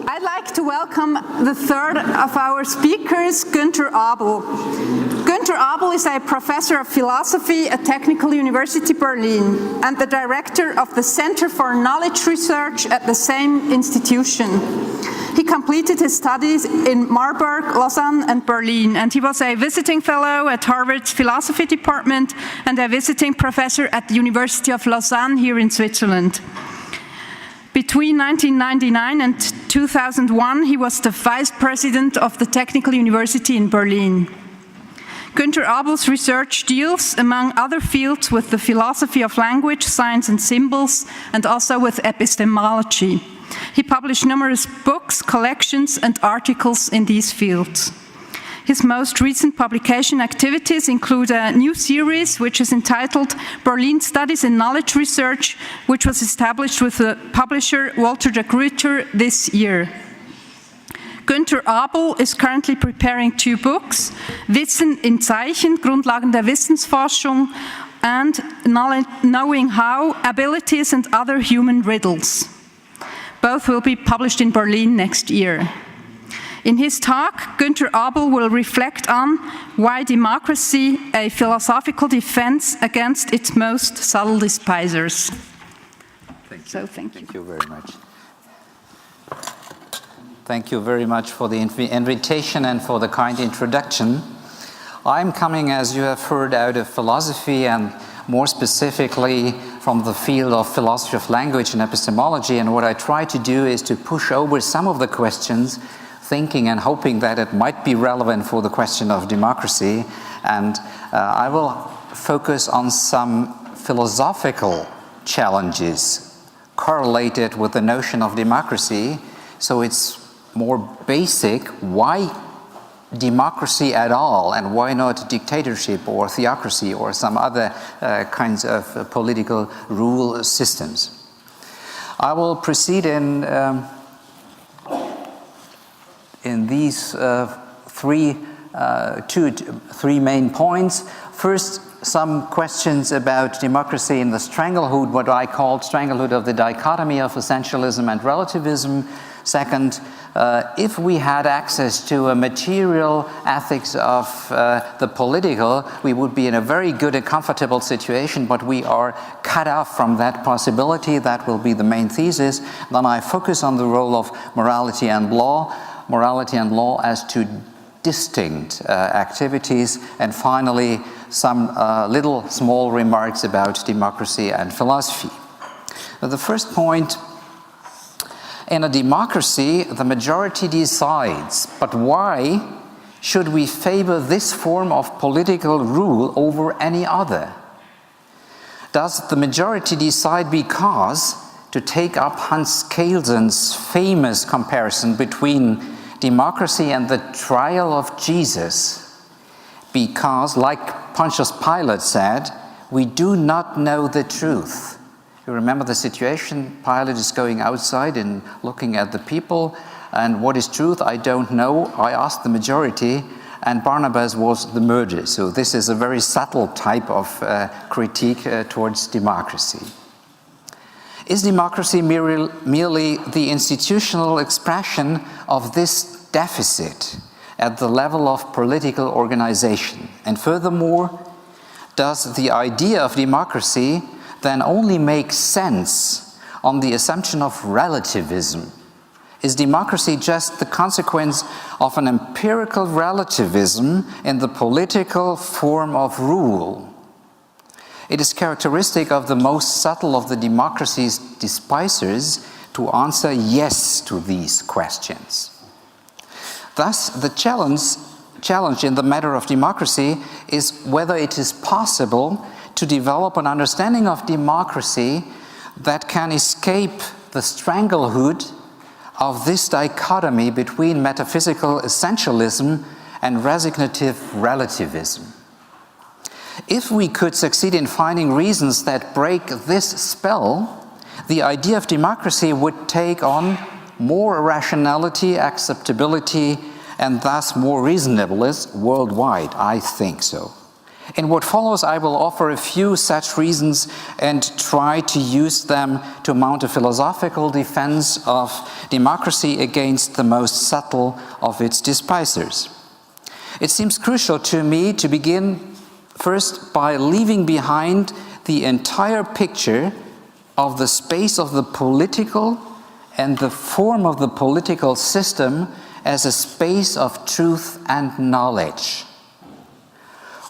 I'd like to welcome the third of our speakers, Günter Abel. Günter Abel is a professor of philosophy at Technical University Berlin and the director of the Center for Knowledge Research at the same institution. He completed his studies in Marburg, Lausanne, and Berlin, and he was a visiting fellow at Harvard's philosophy department and a visiting professor at the University of Lausanne here in Switzerland. Between 1999 and 2001, he was the vice president of the Technical University in Berlin. Günter Abel's research deals, among other fields, with the philosophy of language, science and symbols, and also with epistemology. He published numerous books, collections, and articles in these fields. His most recent publication activities include a new series which is entitled Berlin Studies in Knowledge Research, which was established with the publisher Walter de Gruyter this year. Günter Abel is currently preparing two books, Wissen in Zeichen, Grundlagen der Wissensforschung, and Knowing How, Abilities and Other Human Riddles. Both will be published in Berlin next year. In his talk, Günter Abel will reflect on why democracy, a philosophical defense against its most subtle despisers. Thank you. So thank you. Thank you very much. Thank you very much for the invitation and for the kind introduction. I'm coming, as you have heard, out of philosophy and more specifically from the field of philosophy of language and epistemology, and what I try to do is to push over some of the questions, thinking and hoping that it might be relevant for the question of democracy, and I will focus on some philosophical challenges correlated with the notion of democracy, so it's more basic. Why democracy at all, and why not dictatorship or theocracy or some other kinds of political rule systems? I will proceed in these three main points. First, some questions about democracy in the stranglehold, what I called stranglehold of the dichotomy of essentialism and relativism. Second, if we had access to a material ethics of the political, we would be in a very good and comfortable situation, but we are cut off from that possibility. That will be the main thesis. Then I focus on the role of morality and law as two distinct activities, and finally some little small remarks about democracy and philosophy. Now, the first point: in a democracy, the majority decides, but why should we favor this form of political rule over any other? Does the majority decide because, to take up Hans Kelsen's famous comparison between democracy and the trial of Jesus, because, like Pontius Pilate said, we do not know the truth. You remember the situation? Pilate is going outside and looking at the people, and what is truth? I don't know. I asked the majority, and Barnabas was the murderer. So this is a very subtle type of critique towards democracy. Is democracy merely the institutional expression of this deficit at the level of political organization? And furthermore, does the idea of democracy then only makes sense on the assumption of relativism? Is democracy just the consequence of an empirical relativism in the political form of rule? It is characteristic of the most subtle of the democracy's despisers to answer yes to these questions. Thus, the challenge in the matter of democracy is whether it is possible to develop an understanding of democracy that can escape the stranglehold of this dichotomy between metaphysical essentialism and resignative relativism. If we could succeed in finding reasons that break this spell, the idea of democracy would take on more rationality, acceptability, and thus more reasonableness worldwide. I think so. In what follows, I will offer a few such reasons and try to use them to mount a philosophical defense of democracy against the most subtle of its despisers. It seems crucial to me to begin first by leaving behind the entire picture of the space of the political and the form of the political system as a space of truth and knowledge.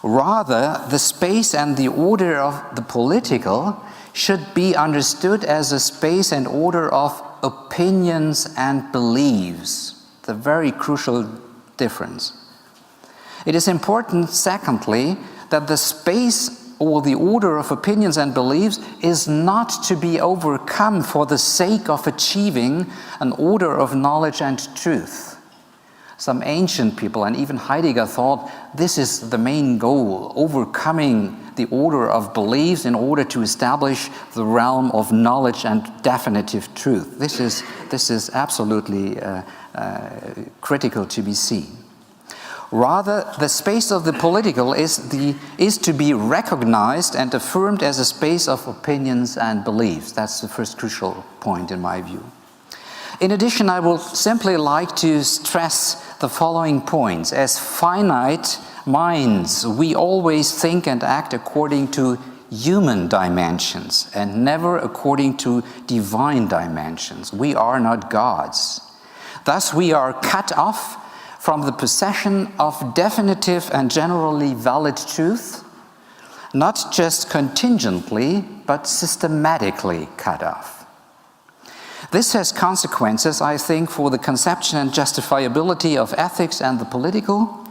Rather, the space and the order of the political should be understood as a space and order of opinions and beliefs, the very crucial difference. It is important, secondly, that the space or the order of opinions and beliefs is not to be overcome for the sake of achieving an order of knowledge and truth. Some ancient people, and even Heidegger, thought this is the main goal, overcoming the order of beliefs in order to establish the realm of knowledge and definitive truth. This is absolutely critical to be seen. Rather, the space of the political is to be recognized and affirmed as a space of opinions and beliefs. That's the first crucial point in my view. In addition, I would simply like to stress the following points. As finite minds, we always think and act according to human dimensions and never according to divine dimensions. We are not gods. Thus, we are cut off from the possession of definitive and generally valid truth, not just contingently, but systematically cut off. This has consequences, I think, for the conception and justifiability of ethics and the political.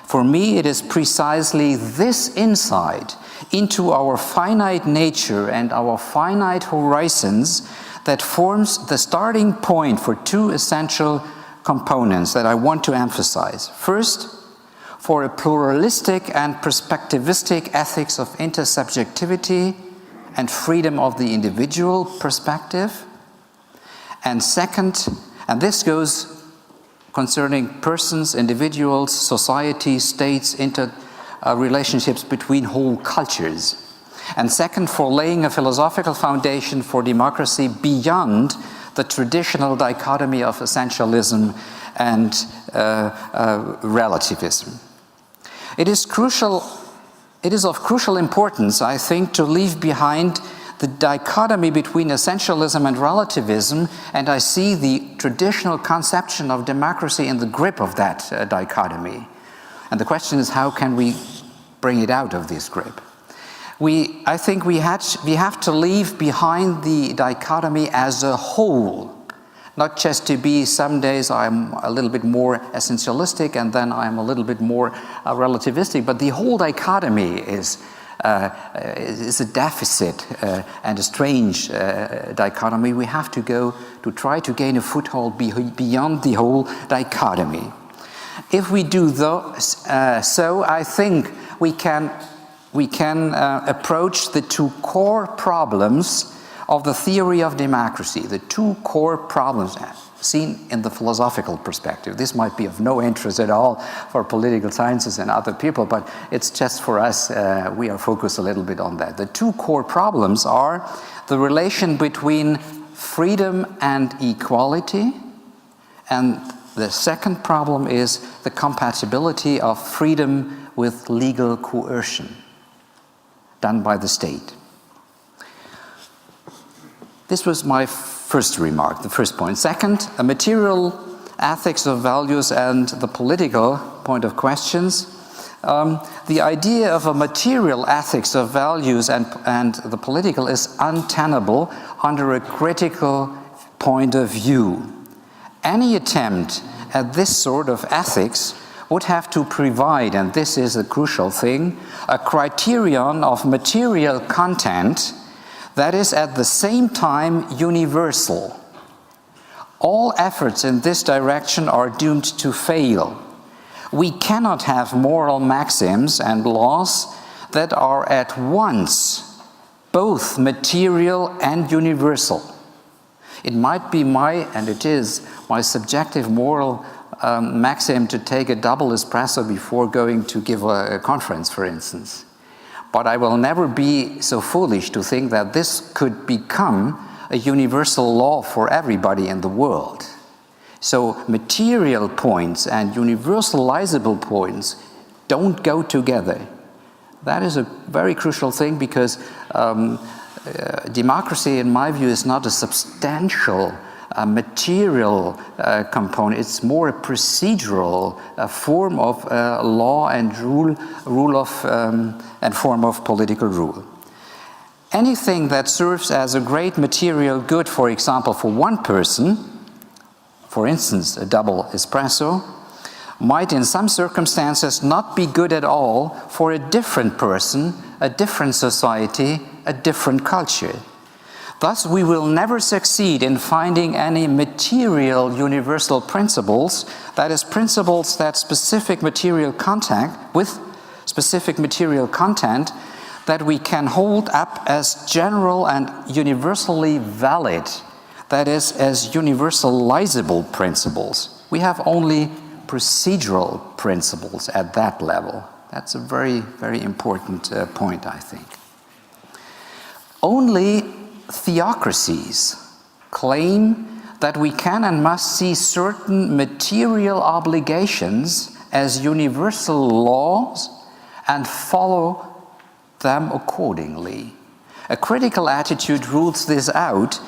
For me, it is precisely this insight into our finite nature and our finite horizons that forms the starting point for two essential components that I want to emphasize. First, for a pluralistic and perspectivistic ethics of intersubjectivity and freedom of the individual perspective. And second, and this goes concerning persons, individuals, societies, states, relationships between whole cultures. And second, for laying a philosophical foundation for democracy beyond the traditional dichotomy of essentialism and relativism. It is of crucial importance, I think, to leave behind the dichotomy between essentialism and relativism, and I see the traditional conception of democracy in the grip of that dichotomy. And the question is, how can we bring it out of this grip? I think we have to leave behind the dichotomy as a whole, not just to be some days I'm a little bit more essentialistic and then I'm a little bit more relativistic, but the whole dichotomy is a deficit and a strange dichotomy. We have to try to gain a foothold beyond the whole dichotomy. If we do so, I think we can approach the two core problems of the theory of democracy, the two core problems seen in the philosophical perspective. This might be of no interest at all for political sciences and other people, but it's just for us, we are focused a little bit on that. The two core problems are the relation between freedom and equality, and the second problem is the compatibility of freedom with legal coercion done by the state. This was my first remark, the first point. Second, a material ethics of values and the political point of questions. The idea of a material ethics of values and the political is untenable under a critical point of view. Any attempt at this sort of ethics would have to provide, and this is a crucial thing, a criterion of material content that is at the same time universal. All efforts in this direction are doomed to fail. We cannot have moral maxims and laws that are at once both material and universal. It might be and it is my subjective moral maxim to take a double espresso before going to give a conference, for instance. but I will never be so foolish to think that this could become a universal law for everybody in the world. So material points and universalizable points don't go together. That is a very crucial thing, because democracy, in my view, is not a substantial material component. It's more a procedural form of law and rule of and form of political rule. Anything that serves as a great material good, for example, for one person, for instance, a double espresso, might in some circumstances not be good at all for a different person, a different society, a different culture. Thus, we will never succeed in finding any material universal principles, that is, principles that specific material content that we can hold up as general and universally valid, that is, as universalizable principles. We have only procedural principles at that level. That's a very, very important point, I think. Only theocracies claim that we can and must see certain material obligations as universal laws and follow them accordingly. A critical attitude rules this out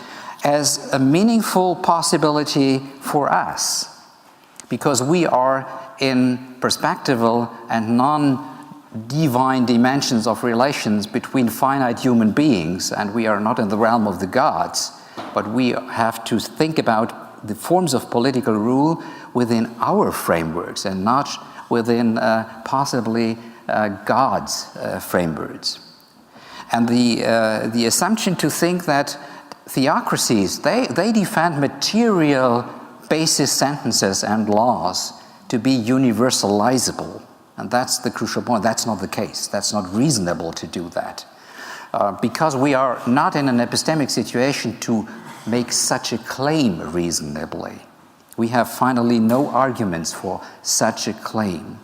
as a meaningful possibility for us, because we are in perspectival and non-divine dimensions of relations between finite human beings, and we are not in the realm of the gods, but we have to think about the forms of political rule within our frameworks and not within possibly God's frameworks. And the assumption to think that theocracies, they defend material basis sentences and laws to be universalizable. And that's the crucial point. That's not the case. That's not reasonable to do that. Because we are not in an epistemic situation to make such a claim reasonably. We have finally no arguments for such a claim.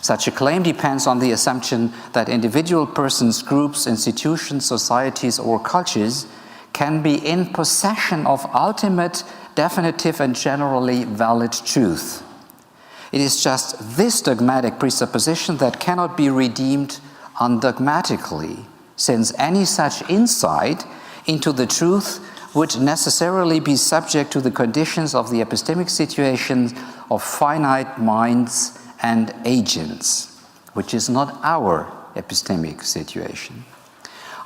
Such a claim depends on the assumption that individual persons, groups, institutions, societies, or cultures can be in possession of ultimate, definitive, and generally valid truth. It is just this dogmatic presupposition that cannot be redeemed undogmatically, since any such insight into the truth would necessarily be subject to the conditions of the epistemic situation of finite minds and agents, which is not our epistemic situation.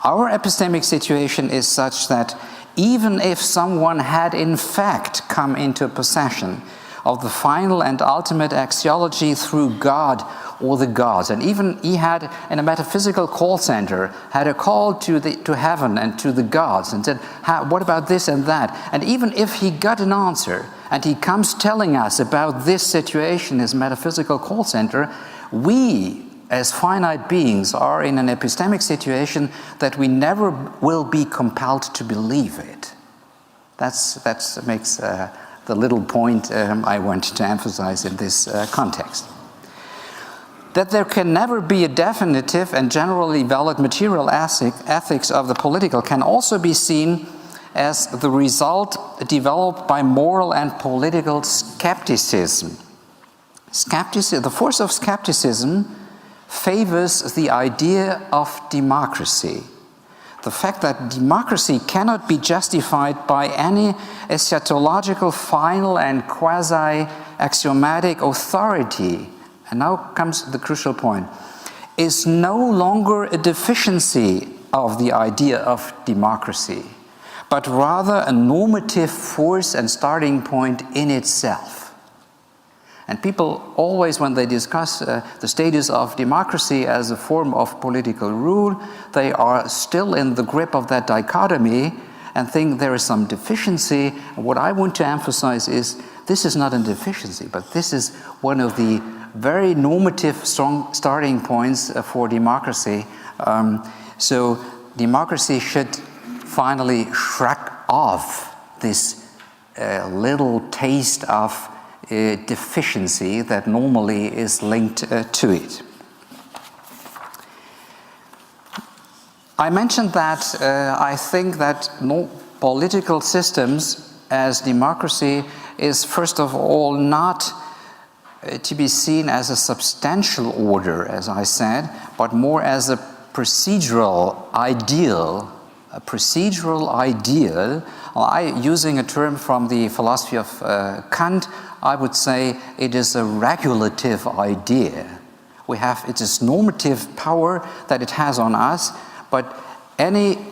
Our epistemic situation is such that even if someone had in fact come into possession of the final and ultimate axiology through God or the gods, and even he had in a metaphysical call center had a call to heaven and to the gods and said, what about this and that? And even if he got an answer and he comes telling us about this situation, his metaphysical call center, we as finite beings are in an epistemic situation that we never will be compelled to believe it. That makes the little point I want to emphasize in this context. That there can never be a definitive and generally valid material ethics of the political can also be seen as the result developed by moral and political skepticism. The force of skepticism favors the idea of democracy. The fact that democracy cannot be justified by any eschatological, final, and quasi-axiomatic authority, and now comes the crucial point, is no longer a deficiency of the idea of democracy, but rather a normative force and starting point in itself. And people always, when they discuss the status of democracy as a form of political rule, they are still in the grip of that dichotomy and think there is some deficiency. And what I want to emphasize is this is not a deficiency, but this is one of the very normative, strong starting points for democracy. So democracy should finally shrug off this little taste of deficiency that normally is linked to it. I mentioned that I think that no political systems as democracy is first of all not to be seen as a substantial order, as I said, but more as a procedural ideal. A procedural ideal, using a term from the philosophy of Kant, I would say it is a regulative idea. It is normative power that it has on us, but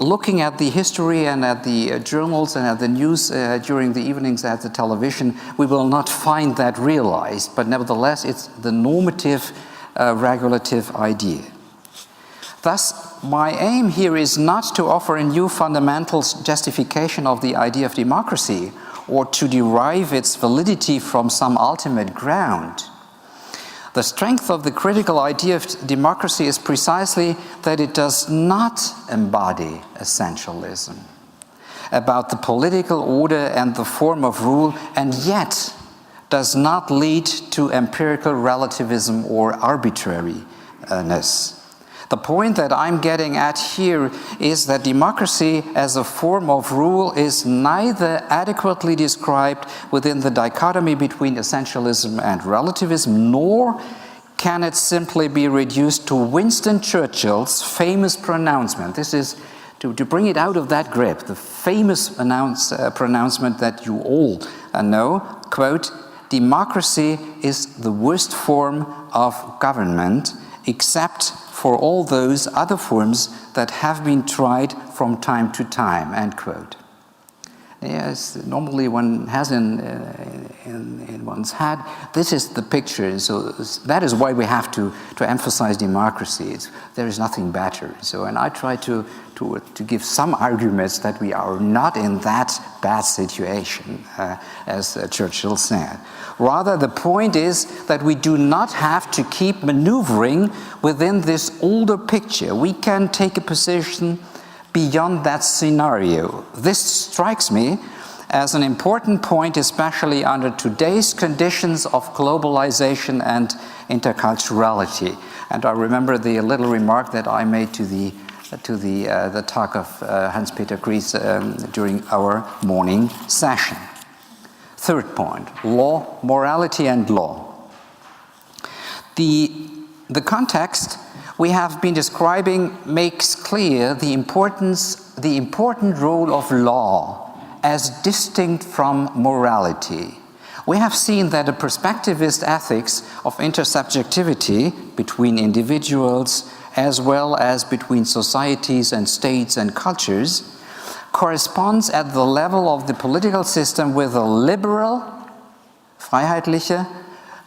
looking at the history and at the journals and at the news during the evenings at the television, we will not find that realized, but nevertheless it's the normative regulative idea. Thus, my aim here is not to offer a new fundamental justification of the idea of democracy or to derive its validity from some ultimate ground. The strength of the critical idea of democracy is precisely that it does not embody essentialism about the political order and the form of rule, and yet does not lead to empirical relativism or arbitrariness. The point that I'm getting at here is that democracy as a form of rule is neither adequately described within the dichotomy between essentialism and relativism, nor can it simply be reduced to Winston Churchill's famous pronouncement. This is to bring it out of that grip, the famous pronouncement that you all know, quote, "Democracy is the worst form of government, except for all those other forms that have been tried from time to time," end quote. Yes, normally one has in one's head, this is the picture, so that is why we have to emphasize democracy. There is nothing better. So, and I try to give some arguments that we are not in that bad situation, as Churchill said. Rather, the point is that we do not have to keep maneuvering within this older picture. We can take a position beyond that scenario. This strikes me as an important point, especially under today's conditions of globalization and interculturality. And I remember the little remark that I made to the talk of Hans-Peter Gries during our morning session. Third point, law, morality and law. The context we have been describing makes clear the important role of law as distinct from morality. We have seen that a perspectivist ethics of intersubjectivity between individuals as well as between societies and states and cultures corresponds at the level of the political system with a liberal, freiheitliche,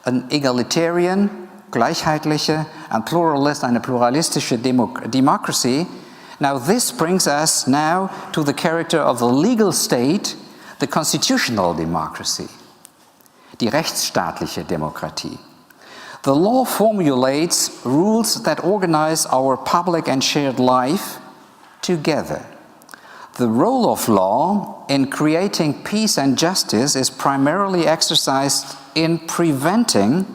an egalitarian, gleichheitliche, and pluralist, eine pluralistische democracy. Now this brings us now to the character of the legal state, the constitutional democracy, die rechtsstaatliche Demokratie. The law formulates rules that organize our public and shared life together. The role of law in creating peace and justice is primarily exercised in preventing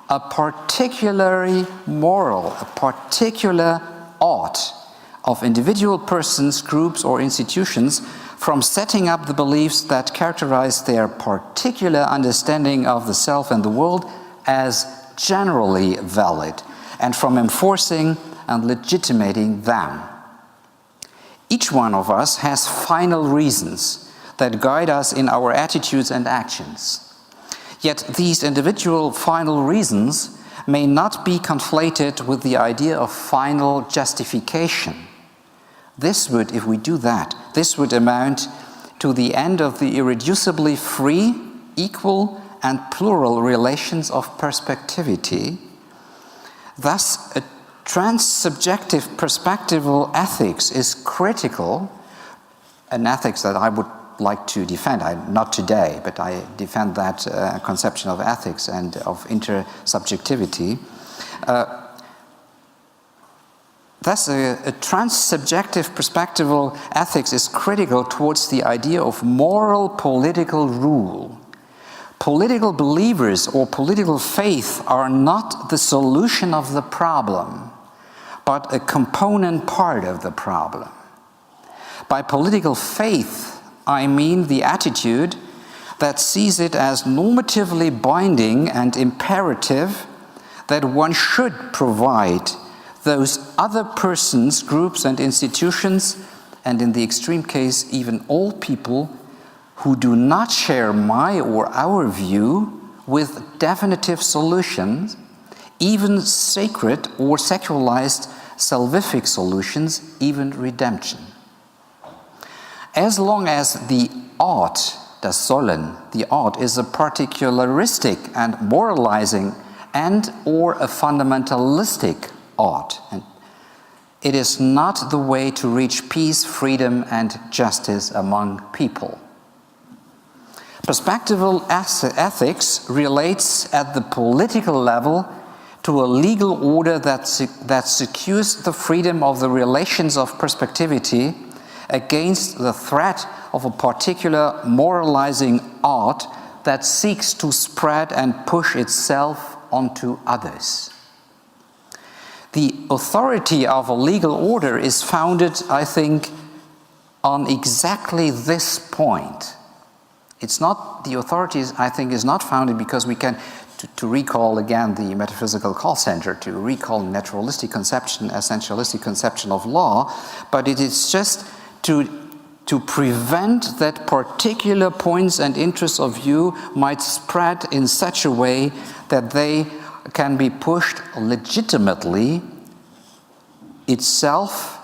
a particularly moral, a particular ought of individual persons, groups, or institutions from setting up the beliefs that characterize their particular understanding of the self and the world as generally valid, and from enforcing and legitimating them. Each one of us has final reasons that guide us in our attitudes and actions. Yet these individual final reasons may not be conflated with the idea of final justification. This would, if we do that, this would amount to the end of the irreducibly free, equal, and plural relations of perspectivity. Thus, a transsubjective perspectival ethics is critical, an ethics that I would like to defend. Not today, but I defend that conception of ethics and of intersubjectivity. Thus, a transsubjective perspectival ethics is critical towards the idea of moral political rule. Political believers or political faith are not the solution of the problem. but a component part of the problem. By political faith, I mean the attitude that sees it as normatively binding and imperative that one should provide those other persons, groups, and institutions, and in the extreme case, even all people who do not share my or our view with definitive solutions, even sacred or secularized salvific solutions, even redemption. As long as the ought, das Sollen, the ought is a particularistic and moralizing and or a fundamentalistic ought, and it is not the way to reach peace, freedom, and justice among people. Perspectival ethics relates at the political level to a legal order that secures the freedom of the relations of perspectivity against the threat of a particular moralizing ought that seeks to spread and push itself onto others. The authority of a legal order is founded, I think, on exactly this point. It's not, the authority, I think, is not founded because we can, to recall again the metaphysical call center, to recall naturalistic conception, essentialistic conception of law, but it is just to prevent that particular points and interests of view might spread in such a way that they can be pushed legitimately themselves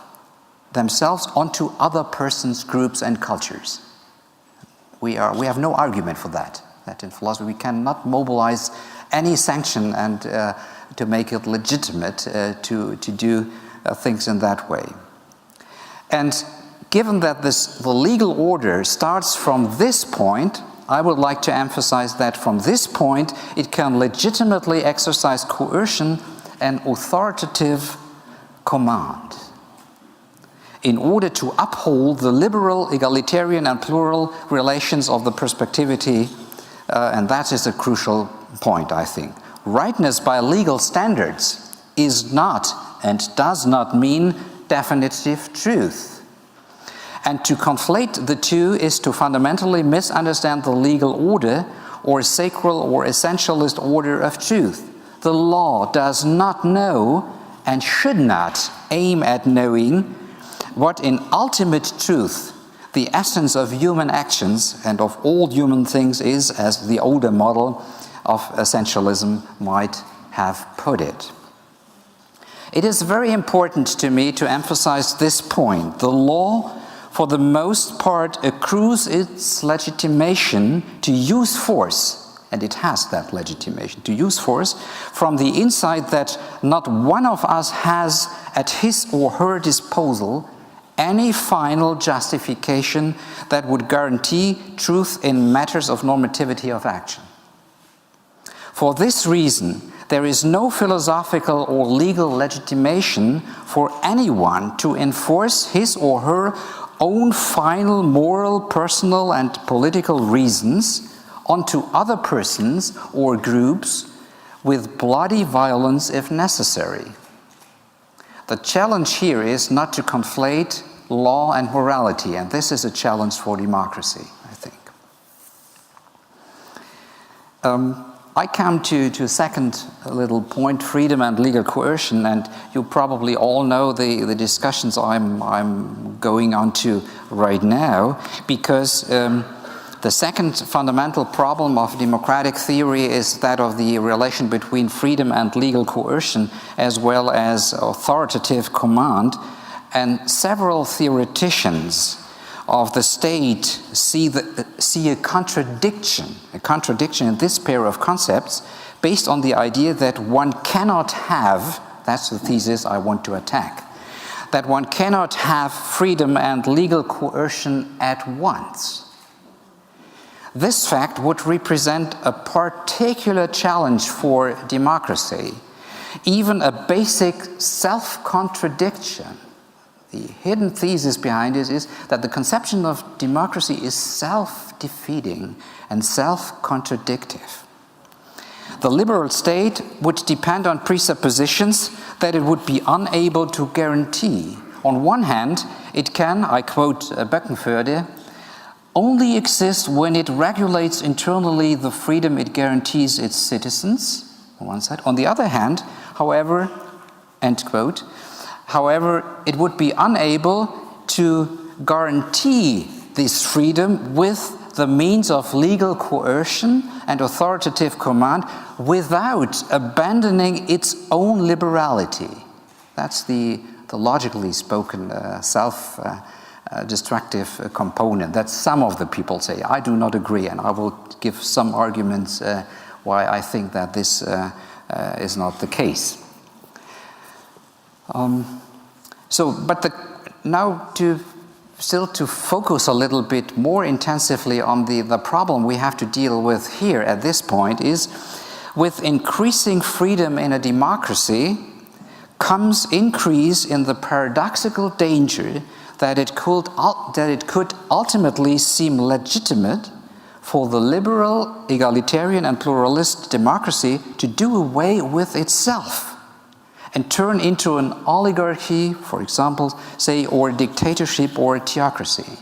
onto other persons, groups, and cultures. We have no argument for that in philosophy we cannot mobilize any sanction and to make it legitimate to do things in that way. And given that the legal order starts from this point, I would like to emphasize that from this point it can legitimately exercise coercion and authoritative command in order to uphold the liberal, egalitarian, and plural relations of the perspectivity, and that is a crucial point, I think. Rightness by legal standards is not and does not mean definitive truth. And to conflate the two is to fundamentally misunderstand the legal order or sacral or essentialist order of truth. The law does not know and should not aim at knowing what in ultimate truth the essence of human actions and of all human things is, as the older model of essentialism might have put it. It is very important to me to emphasize this point. The law, for the most part, accrues its legitimation to use force, and it has that legitimation to use force, from the insight that not one of us has at his or her disposal any final justification that would guarantee truth in matters of normativity of action. For this reason, there is no philosophical or legal legitimation for anyone to enforce his or her own final moral, personal, and political reasons onto other persons or groups with bloody violence if necessary. The challenge here is not to conflate law and morality, and this is a challenge for democracy, I think. I come to a second little point, freedom and legal coercion, and you probably all know the discussions I'm going on to right now, because the second fundamental problem of democratic theory is that of the relation between freedom and legal coercion, as well as authoritative command. And several theoreticians of the state see a contradiction in this pair of concepts based on the idea that one cannot have, that's the thesis I want to attack, that one cannot have freedom and legal coercion at once. This fact would represent a particular challenge for democracy, even a basic self-contradiction. The hidden thesis behind it is that the conception of democracy is self-defeating and self-contradictive. the liberal state would depend on presuppositions that it would be unable to guarantee. On one hand, it can, I quote Böckenförde, only exist when it regulates internally the freedom it guarantees its citizens, on one side. On the other hand, however, end quote, however, it would be unable to guarantee this freedom with the means of legal coercion and authoritative command without abandoning its own liberality. That's the logically spoken self-destructive component that some of the people say. I do not agree, and I will give some arguments why I think that this is not the case. Now to focus a little bit more intensively on the problem we have to deal with here at this point is, with increasing freedom in a democracy comes increase in the paradoxical danger that it could ultimately seem legitimate for the liberal, egalitarian and pluralist democracy to do away with itself and turn into an oligarchy, for example, say, or a dictatorship or a theocracy.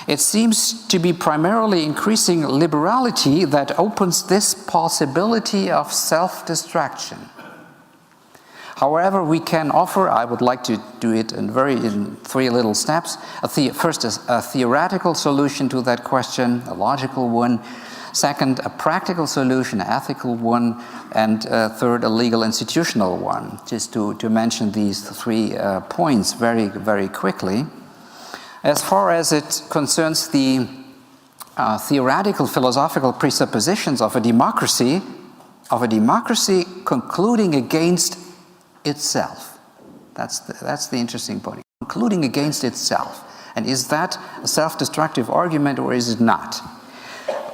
It seems to be primarily increasing liberality that opens this possibility of self-destruction. However, we can offer, I would like to do it in three little steps. First, a theoretical solution to that question, a logical one. Second, a practical solution, an ethical one. And third, a legal institutional one. Just to mention these three points very, very quickly. As far as it concerns the theoretical philosophical presuppositions of a democracy concluding against itself. That's the interesting point. Concluding against itself. And is that a self-destructive argument or is it not?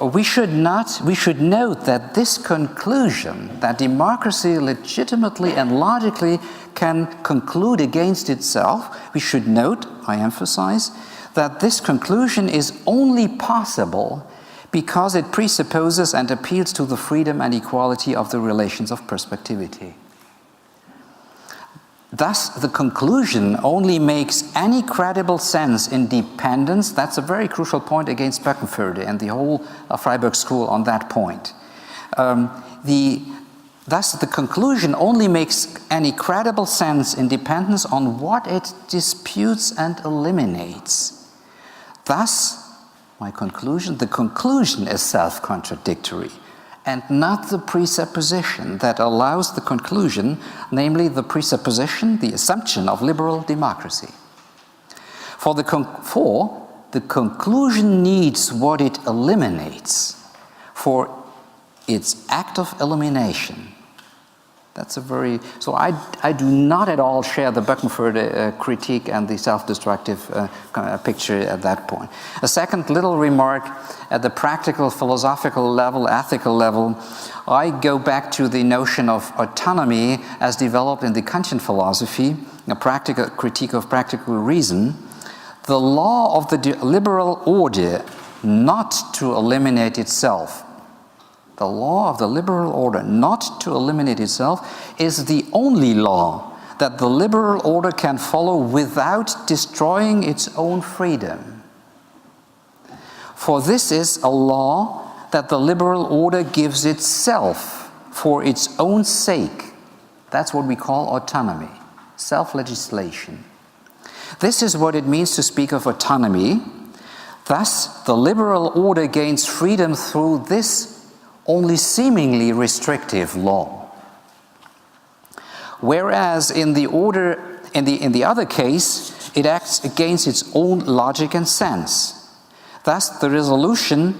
We should note that this conclusion, that democracy legitimately and logically can conclude against itself, we should note, I emphasize, that this conclusion is only possible because it presupposes and appeals to the freedom and equality of the relations of perspectivity. Thus, the conclusion only makes any credible sense in dependence. That's a very crucial point against Böckenförde and the whole Freiburg school on that point. Thus, the conclusion only makes any credible sense in dependence on what it disputes and eliminates. Thus, the conclusion is self-contradictory, and not the presupposition that allows the conclusion, namely the presupposition, the assumption of liberal democracy. For the conclusion needs what it eliminates for its act of elimination. So I do not at all share the Böckenförde critique and the self-destructive picture at that point. A second little remark at the practical, philosophical level, ethical level, I go back to the notion of autonomy as developed in the Kantian philosophy, a practical critique of practical reason. The law of the liberal order not to eliminate itself. The law of the liberal order not to eliminate itself is the only law that the liberal order can follow without destroying its own freedom. For this is a law that the liberal order gives itself for its own sake. That's what we call autonomy, self-legislation. This is what it means to speak of autonomy. Thus, the liberal order gains freedom through this only seemingly restrictive law. Whereas in the other case, it acts against its own logic and sense. Thus, the resolution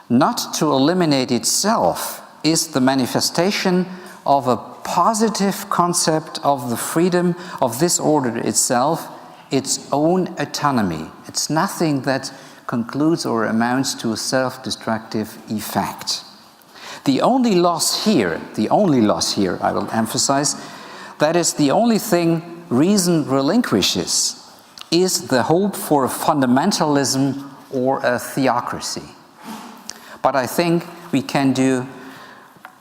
not to eliminate itself is the manifestation of a positive concept of the freedom of this order itself, its own autonomy. It's nothing that concludes or amounts to a self-destructive effect. The only loss here, I will emphasize, that is the only thing reason relinquishes, is the hope for a fundamentalism or a theocracy. But I think we can do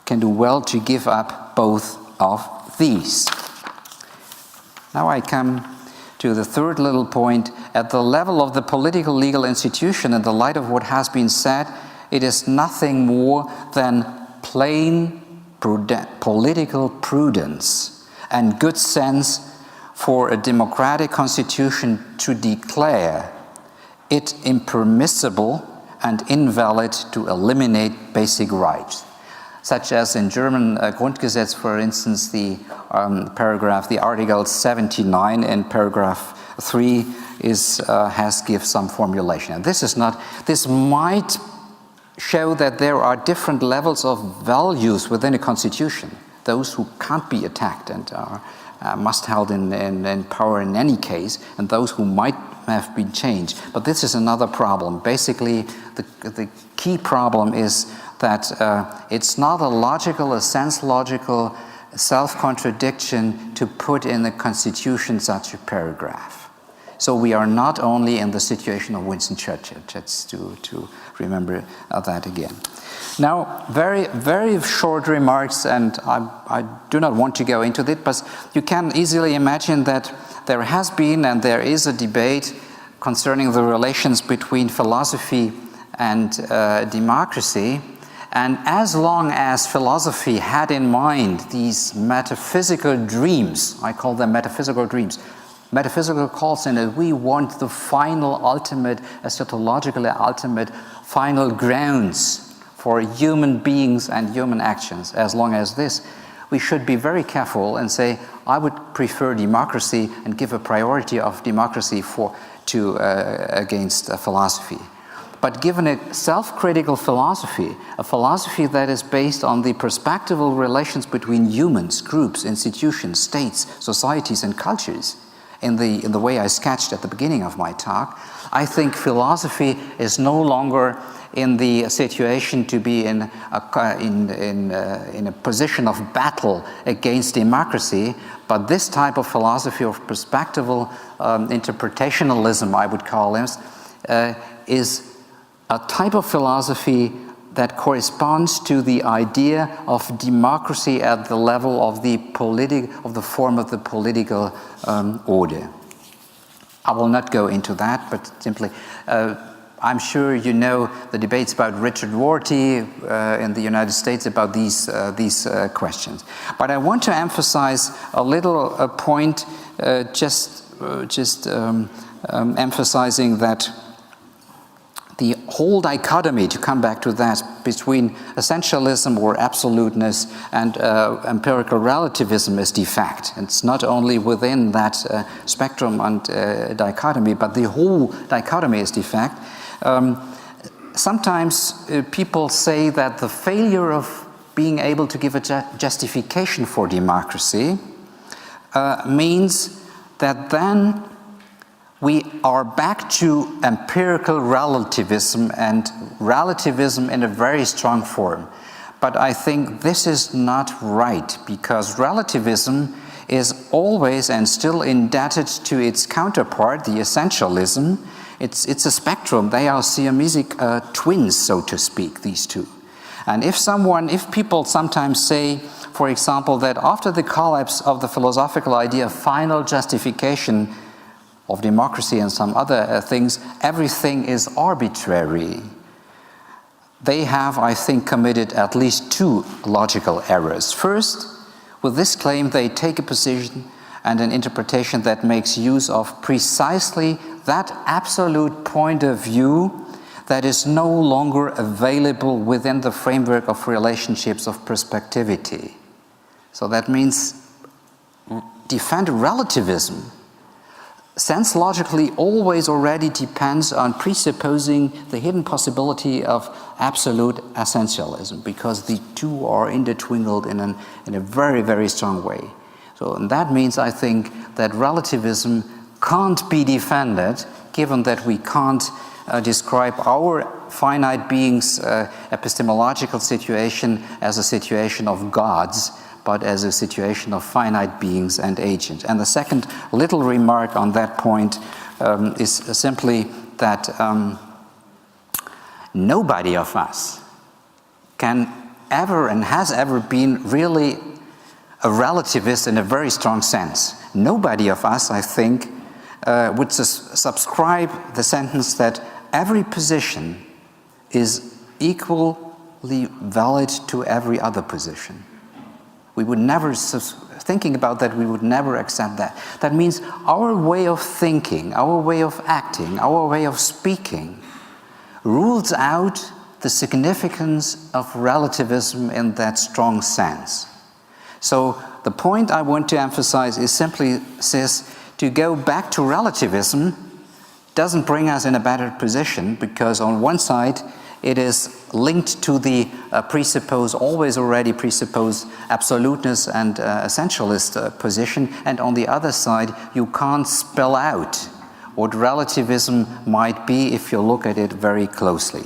can do well to give up both of these. Now I come to the third little point. At the level of the political legal institution, in the light of what has been said, it is nothing more than plain political prudence and good sense for a democratic constitution to declare it impermissible and invalid to eliminate basic rights, such as in German Grundgesetz, for instance, the paragraph, the Article 79 in paragraph 3 has give some formulation. And this might show that there are different levels of values within a constitution. Those who can't be attacked and are must held in power in any case, and those who might have been changed. But this is another problem. Basically, the key problem is that it's not a sense-logical self-contradiction to put in the Constitution such a paragraph. So we are not only in the situation of Winston Churchill, just to remember that again. Now, very, very short remarks, and I do not want to go into it, but you can easily imagine that there has been and there is a debate concerning the relations between philosophy and democracy. And as long as philosophy had in mind these metaphysical dreams, I call them metaphysical dreams, metaphysical calls in that we want the final, ultimate, eschatological ultimate, final grounds for human beings and human actions. As long as this, we should be very careful and say, I would prefer democracy and give a priority of democracy against philosophy. But given a self-critical philosophy, a philosophy that is based on the perspectival relations between humans, groups, institutions, states, societies, and cultures, in the way I sketched at the beginning of my talk, I think philosophy is no longer in the situation to be in a position of battle against democracy, but this type of philosophy of perspectival interpretationalism, I would call this, is a type of philosophy that corresponds to the idea of democracy at the level of the form of the political order. I will not go into that, but simply, I'm sure you know the debates about Richard Rorty in the United States about these questions. But I want to emphasize a little point, emphasizing that the whole dichotomy, to come back to that, between essentialism or absoluteness and empirical relativism is defect. It's not only within that spectrum and dichotomy, but the whole dichotomy is defect. Sometimes people say that the failure of being able to give a justification for democracy means that then we are back to empirical relativism, and relativism in a very strong form. But I think this is not right, because relativism is always and still indebted to its counterpart, the essentialism. It's a spectrum. They are Siamese twins, so to speak, these two. And if people sometimes say, for example, that after the collapse of the philosophical idea of final justification of democracy and some other things, everything is arbitrary, they have, I think, committed at least two logical errors. First, with this claim, they take a position and an interpretation that makes use of precisely that absolute point of view that is no longer available within the framework of relationships of perspectivity. So that means defend relativism. Sense logically always already depends on presupposing the hidden possibility of absolute essentialism, because the two are intertwined in a very, very strong way. So and that means, I think, that relativism can't be defended, given that we can't describe our finite being's epistemological situation as a situation of gods, but as a situation of finite beings and agents. And the second little remark on that point is simply that nobody of us can ever and has ever been really a relativist in a very strong sense. Nobody of us, I think, would subscribe the sentence that every position is equally valid to every other position. We would never, thinking about that, we would never accept that. That means our way of thinking, our way of acting, our way of speaking rules out the significance of relativism in that strong sense. So the point I want to emphasize is simply this: to go back to relativism doesn't bring us in a better position, because on one side it is linked to the always already presupposed absoluteness and essentialist position, and on the other side you can't spell out what relativism might be if you look at it very closely.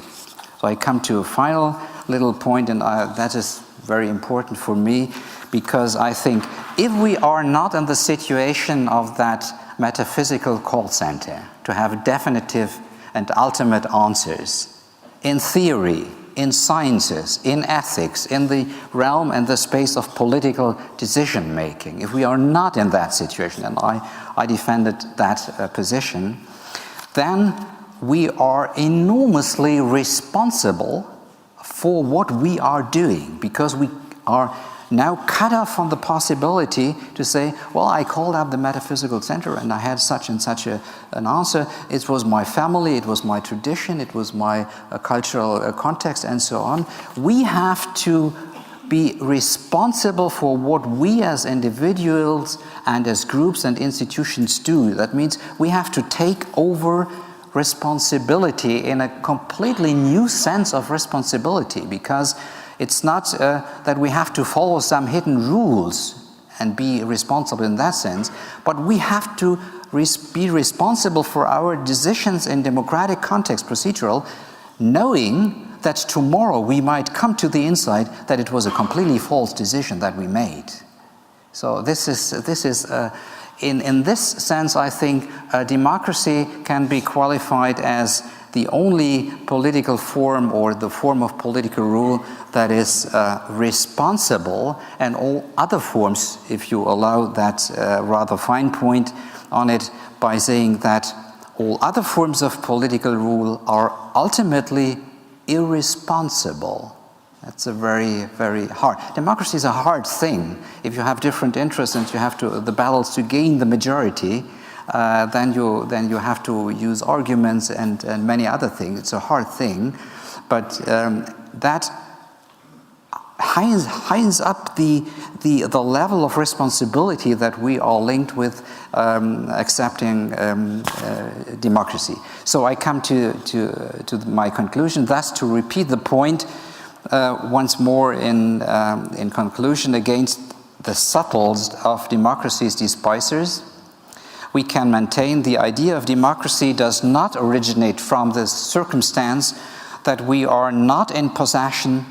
So I come to a final little point, and that is very important for me, because I think if we are not in the situation of that metaphysical call center to have definitive and ultimate answers in theory, in sciences, in ethics, in the realm and the space of political decision making, if we are not in that situation, and I defended that position, then we are enormously responsible for what we are doing, because we are now cut off from the possibility to say, well, I called up the metaphysical center and I had such and such an answer. It was my family, it was my tradition, it was my cultural context, and so on. We have to be responsible for what we as individuals and as groups and institutions do. That means we have to take over responsibility in a completely new sense of responsibility, because it's not that we have to follow some hidden rules and be responsible in that sense, but we have to be responsible for our decisions in democratic context, procedural, knowing that tomorrow we might come to the insight that it was a completely false decision that we made. So this is in this sense, I think democracy can be qualified as the only political form, or the form of political rule, that is responsible, and all other forms, if you allow that rather fine point on it, by saying that all other forms of political rule are ultimately irresponsible. That's a very, very hard. Democracy is a hard thing. If you have different interests and you have the battles to gain the majority, then you have to use arguments and many other things. It's a hard thing, but that heightens up the level of responsibility that we are linked with accepting democracy. So I come to my conclusion, thus to repeat the point once more in conclusion against the subtlest of democracy's despisers. We can maintain the idea of democracy does not originate from the circumstance that we are not in possession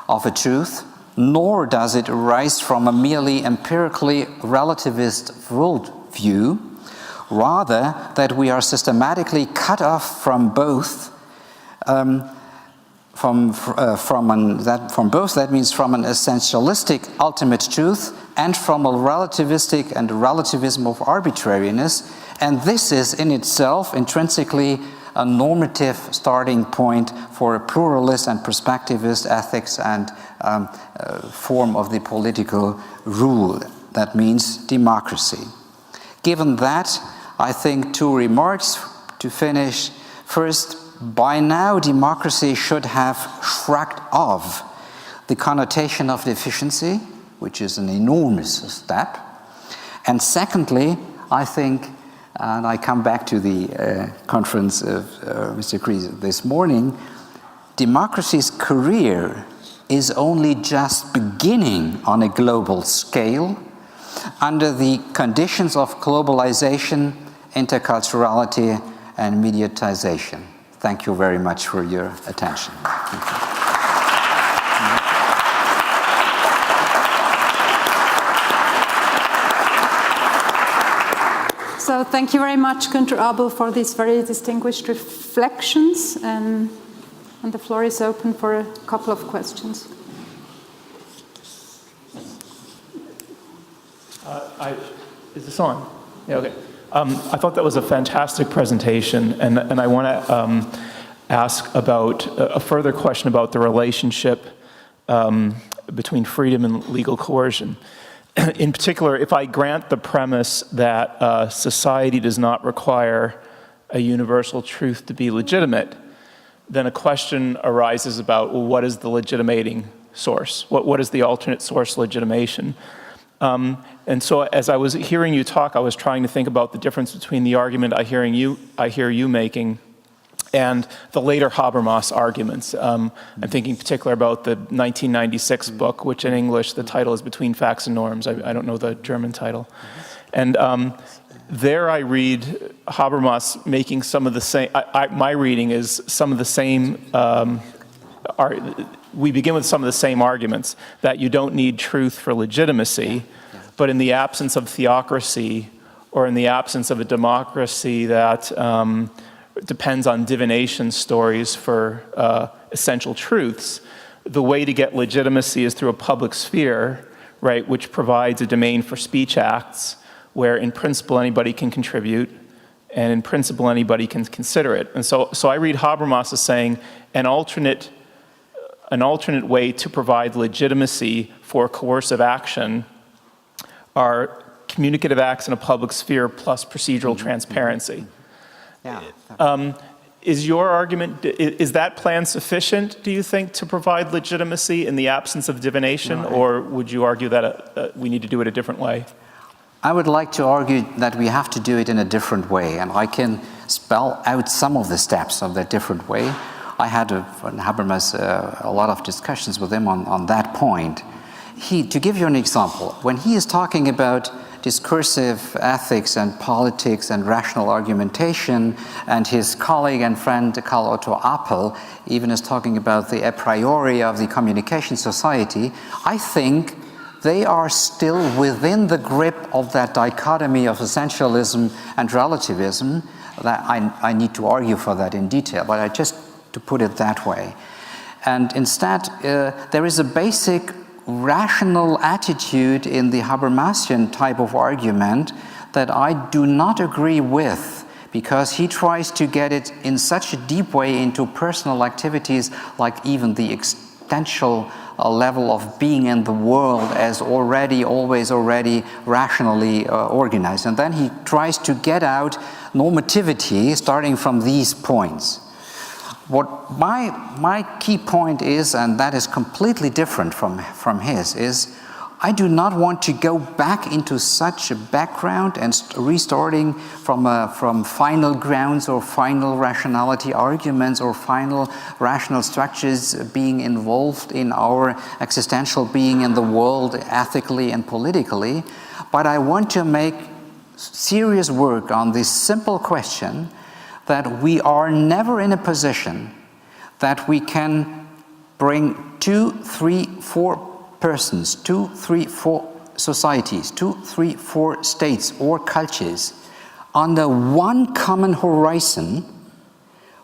of a truth, nor does it arise from a merely empirically relativist worldview, rather that we are systematically cut off from both. That means from an essentialistic ultimate truth and from a relativistic and relativism of arbitrariness, and this is in itself intrinsically a normative starting point for a pluralist and perspectivist ethics and form of the political rule. That means democracy. Given that, I think two remarks to finish. First, by now democracy should have shrugged off the connotation of deficiency, which is an enormous step. And secondly, I think, and I come back to the conference of Mr. Kries this morning, democracy's career is only just beginning on a global scale under the conditions of globalization, interculturality, and mediatization. Thank you very much for your attention. So thank you very much, Günter Abel, for these very distinguished reflections. And the floor is open for a couple of questions. Is this on? Yeah, okay. I thought that was a fantastic presentation, and I want to ask about a further question about the relationship between freedom and legal coercion. In particular, if I grant the premise that society does not require a universal truth to be legitimate, then a question arises about, well, what is the legitimating source? What is the alternate source legitimation? And so as I was hearing you talk, I was trying to think about the difference between the argument I hear you making and the later Habermas arguments. I'm thinking in particular about the 1996 book, which in English the title is Between Facts and Norms. I don't know the German title. And there I read Habermas making some of the same, my reading is some of the same, we begin with some of the same arguments, that you don't need truth for legitimacy, but in the absence of theocracy, or in the absence of a democracy that depends on divination stories for essential truths, the way to get legitimacy is through a public sphere, right, which provides a domain for speech acts, where in principle anybody can contribute, and in principle anybody can consider it. And so I read Habermas as saying an alternate way to provide legitimacy for coercive action are communicative acts in a public sphere plus procedural transparency. Yeah. Is your argument, is that plan sufficient, do you think, to provide legitimacy in the absence of divination, or would you argue that we need to do it a different way? I would like to argue that we have to do it in a different way, and I can spell out some of the steps of that different way. I had Habermas a lot of discussions with him on that point. To give you an example, when he is talking about discursive ethics and politics and rational argumentation, and his colleague and friend Karl Otto Abel even is talking about the a priori of the communication society, I think they are still within the grip of that dichotomy of essentialism and relativism. That I need to argue for that in detail, but I just to put it that way. And instead, there is a basic rational attitude in the Habermasian type of argument that I do not agree with, because he tries to get it in such a deep way into personal activities, like even the existential level of being in the world as always rationally organized. And then he tries to get out normativity starting from these points. What my key point is, and that is completely different from his, is I do not want to go back into such a background and restarting from final grounds or final rationality arguments or final rational structures being involved in our existential being in the world ethically and politically, but I want to make serious work on this simple question that we are never in a position that we can bring 2, 3, 4 persons, 2, 3, 4 societies, 2, 3, 4 states or cultures under one common horizon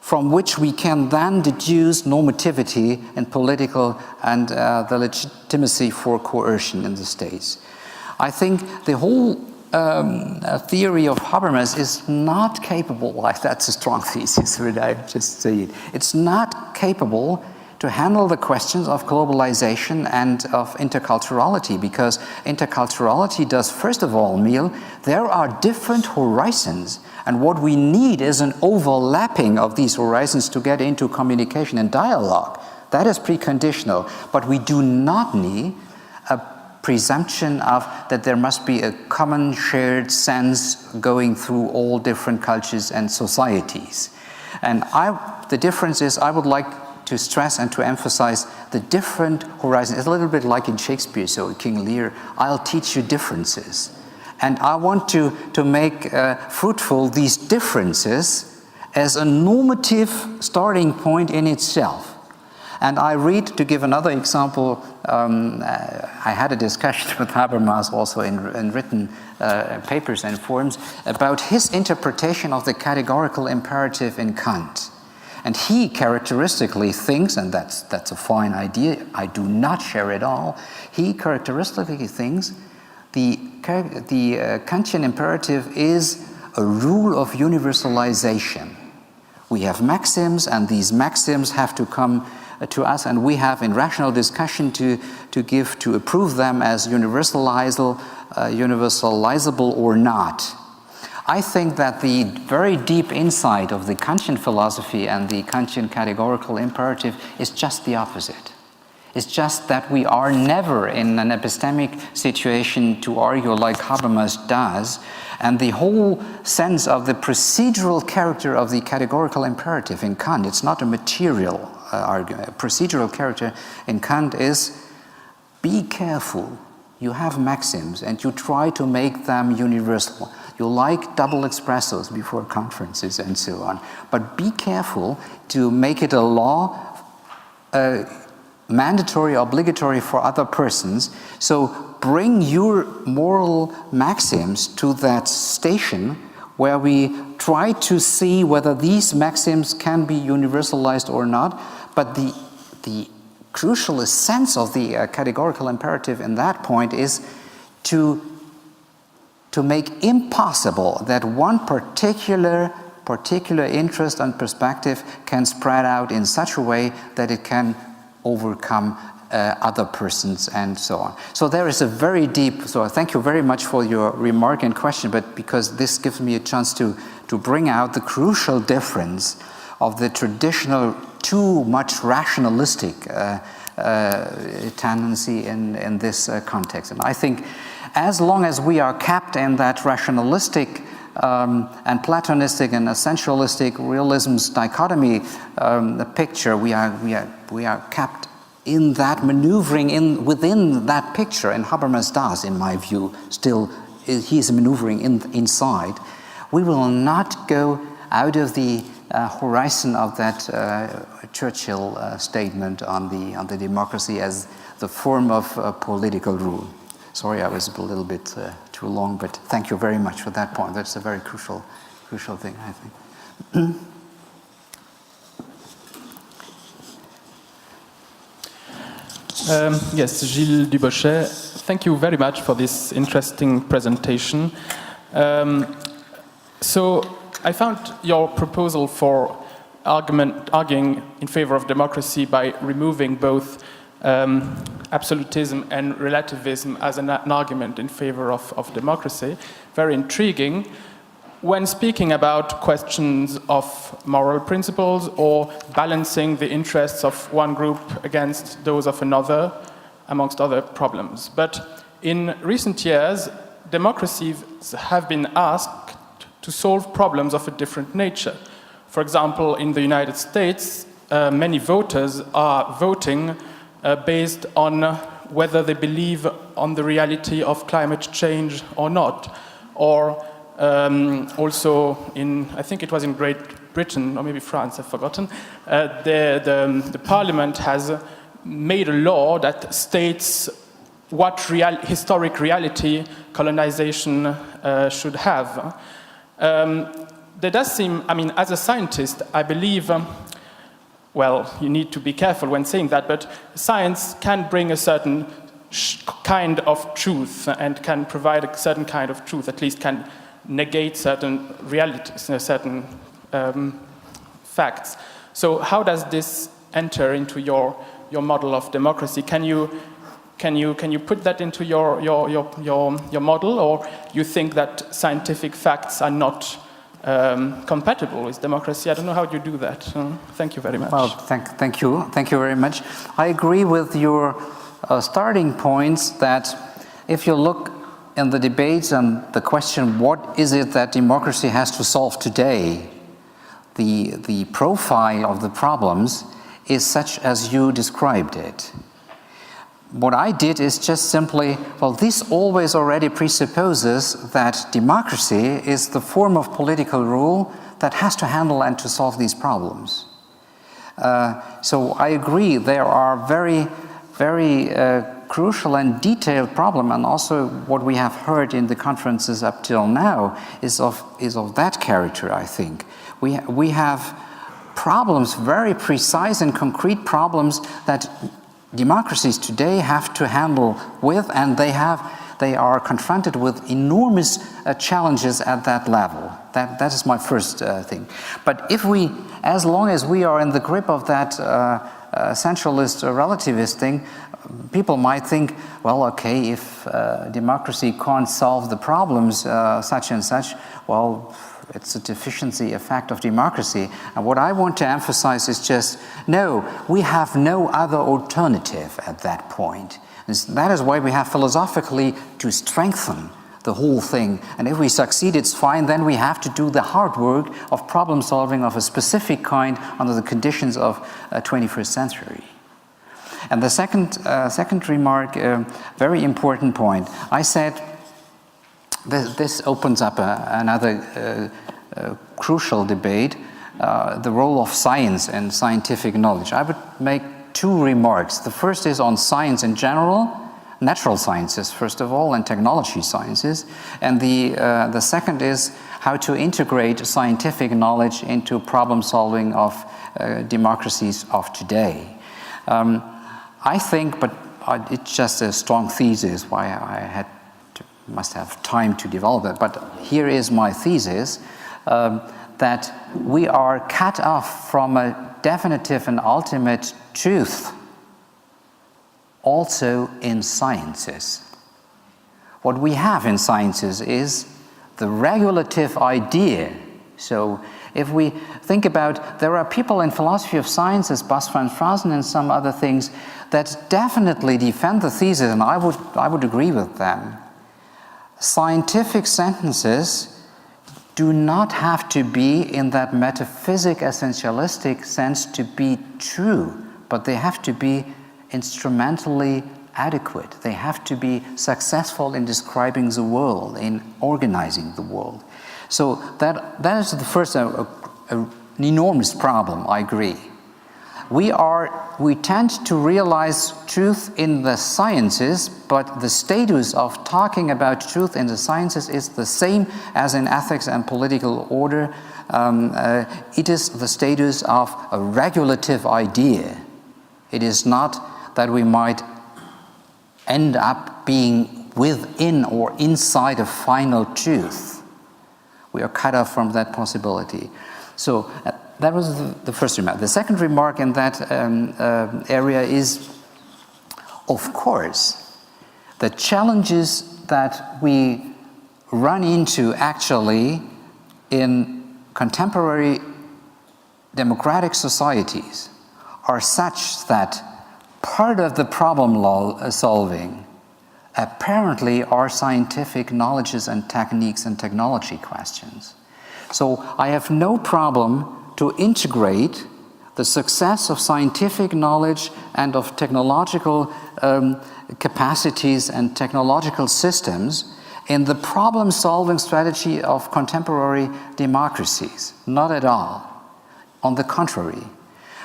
from which we can then deduce normativity and political and the legitimacy for coercion in the states. I think the whole theory of Habermas is not capable, like that's a strong thesis, but I just say it. It's not capable to handle the questions of globalization and of interculturality, because interculturality does, first of all, there are different horizons, and what we need is an overlapping of these horizons to get into communication and dialogue. That is preconditional, but we do not need a presumption of that there must be a common shared sense going through all different cultures and societies. And the difference is I would like to stress and to emphasize the different horizons. It's a little bit like in Shakespeare, so King Lear, I'll teach you differences. And I want to make fruitful these differences as a normative starting point in itself. And I read, to give another example, I had a discussion with Habermas also in written papers and forums about his interpretation of the categorical imperative in Kant. And he characteristically thinks, and that's a fine idea, I do not share it all, he characteristically thinks the Kantian imperative is a rule of universalization. We have maxims, and these maxims have to come to us, and we have in rational discussion to approve them as universalizable or not. I think that the very deep insight of the Kantian philosophy and the Kantian categorical imperative is just the opposite. It's just that we are never in an epistemic situation to argue like Habermas does, and the whole sense of the procedural character of the categorical imperative in Kant, it's not a material argument. Procedural character in Kant is, be careful. You have maxims and you try to make them universal. You like double expressos before conferences and so on. But be careful to make it a law, mandatory, obligatory for other persons. So bring your moral maxims to that station where we try to see whether these maxims can be universalized or not. But the crucial sense of the categorical imperative in that point is to make impossible that one particular interest and perspective can spread out in such a way that it can overcome other persons and so on. So there is a very deep, so thank you very much for your remark and question, but because this gives me a chance to bring out the crucial difference of the traditional too much rationalistic tendency in this context. And I think as long as we are kept in that rationalistic and Platonistic and essentialistic realism's dichotomy picture, we are kept in that maneuvering within that picture, and Habermas does, in my view, still he's maneuvering inside. We will not go out of the horizon of that Churchill statement on the democracy as the form of political rule. Sorry, I was a little bit too long, but thank you very much for that point. That's a very crucial thing, I think. Yes, Gilles Dubochet, thank you very much for this interesting presentation. So I found your proposal for arguing in favor of democracy by removing both absolutism and relativism as an argument in favor of democracy very intriguing. When speaking about questions of moral principles or balancing the interests of one group against those of another, amongst other problems. But in recent years, democracies have been asked to solve problems of a different nature. For example, in the United States, many voters are voting based on whether they believe on the reality of climate change or not, or also in, I think it was in Great Britain, or maybe France, I've forgotten, the parliament has made a law that states what historic reality colonization should have. There does seem, I mean, as a scientist, I believe, well, you need to be careful when saying that, but science can bring a certain kind of truth and can provide a certain kind of truth, at least can negate certain realities, certain facts. So how does this enter into your model of democracy? Can you put that into your model, or you think that scientific facts are not compatible with democracy? I don't know how you do that. Thank you very much. Well, thank you very much. I agree with your starting points that if you look in the debates and the question, what is it that democracy has to solve today? The profile of the problems is such as you described it. What I did is just simply, well, this always already presupposes that democracy is the form of political rule that has to handle and to solve these problems. So I agree, there are very, very crucial and detailed problem, and also what we have heard in the conferences up till now is of that character, I think. We have problems, very precise and concrete problems that democracies today have to handle with, and they have they are confronted with enormous challenges at that level. That is my first thing. But as long as we are in the grip of that centralist relativist thing, people might think, well, okay, if democracy can't solve the problems such and such, well, it's a deficiency, a fact of democracy. And what I want to emphasize is just, no, we have no other alternative at that point. That is why we have philosophically to strengthen the whole thing. And if we succeed, it's fine. Then we have to do the hard work of problem solving of a specific kind under the conditions of 21st century. And the second remark, very important point. I said this opens up another crucial debate, the role of science and scientific knowledge. I would make two remarks. The first is on science in general, natural sciences first of all, and technology sciences. And the second is how to integrate scientific knowledge into problem solving of democracies of today. I think, but it's just a strong thesis, why I must have time to develop it, but here is my thesis, that we are cut off from a definitive and ultimate truth also in sciences. What we have in sciences is the regulative idea. So if we think about, there are people in philosophy of sciences, Bas van Fraassen and some other things, that definitely defend the thesis, and I would agree with them. Scientific sentences do not have to be in that metaphysic essentialistic sense to be true, but they have to be instrumentally adequate. They have to be successful in describing the world, in organizing the world. So that is the first an enormous problem, I agree. We tend to realize truth in the sciences, but the status of talking about truth in the sciences is the same as in ethics and political order. It is the status of a regulative idea. It is not that we might end up being within or inside a final truth. We are cut off from that possibility. So that was the first remark. The second remark in that area is, of course, the challenges that we run into actually in contemporary democratic societies are such that part of the problem solving apparently are scientific knowledges and techniques and technology questions. So I have no problem to integrate the success of scientific knowledge and of technological capacities and technological systems in the problem-solving strategy of contemporary democracies. Not at all. On the contrary.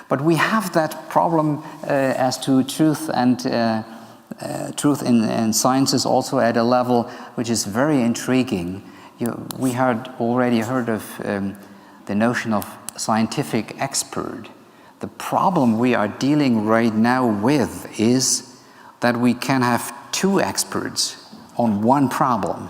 But we have that problem as to truth and truth in sciences also at a level which is very intriguing. We had already heard of the notion of scientific expert. The problem we are dealing right now with is that we can have two experts on one problem,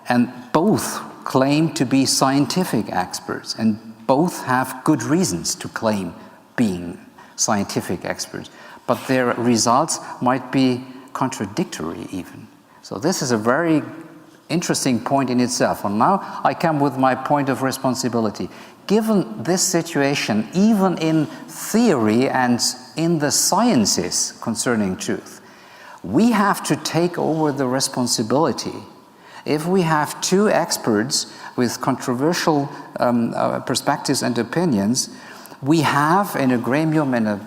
and both claim to be scientific experts, and both have good reasons to claim being scientific experts, but their results might be contradictory even. So this is a very interesting point in itself. And now I come with my point of responsibility. Given this situation, even in theory and in the sciences concerning truth, we have to take over the responsibility. If we have two experts with controversial perspectives and opinions, we have in a gremium and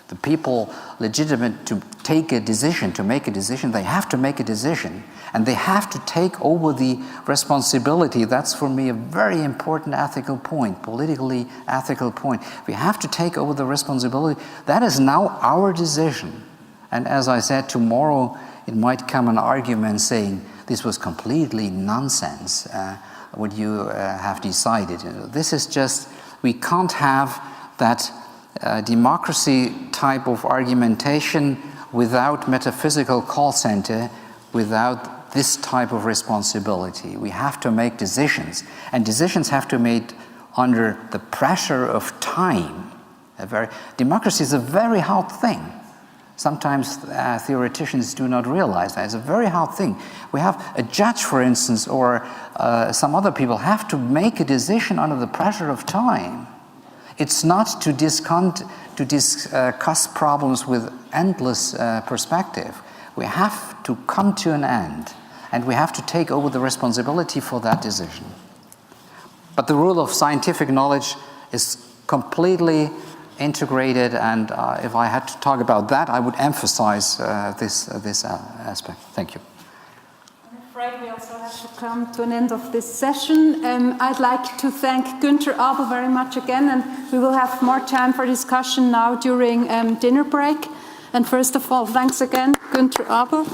the people legitimate to take a decision, to make a decision, they have to make a decision. And they have to take over the responsibility. That's for me a very important ethical point, politically ethical point. We have to take over the responsibility. That is now our decision. And as I said, tomorrow it might come an argument saying this was completely nonsense, what you have decided. This is just, we can't have that democracy type of argumentation without metaphysical call center. without this type of responsibility. We have to make decisions, and decisions have to be made under the pressure of time. Democracy is a very hard thing. Sometimes theoreticians do not realize that. It's a very hard thing. We have a judge, for instance, or some other people have to make a decision under the pressure of time. It's not to discuss problems with endless perspective. We have to come to an end, and we have to take over the responsibility for that decision. But the rule of scientific knowledge is completely integrated, and if I had to talk about that, I would emphasize this aspect. Thank you. I'm afraid we also have to come to an end of this session. I'd like to thank Günter Abel very much again, and we will have more time for discussion now during dinner break. And first of all, thanks again, Günter Abel.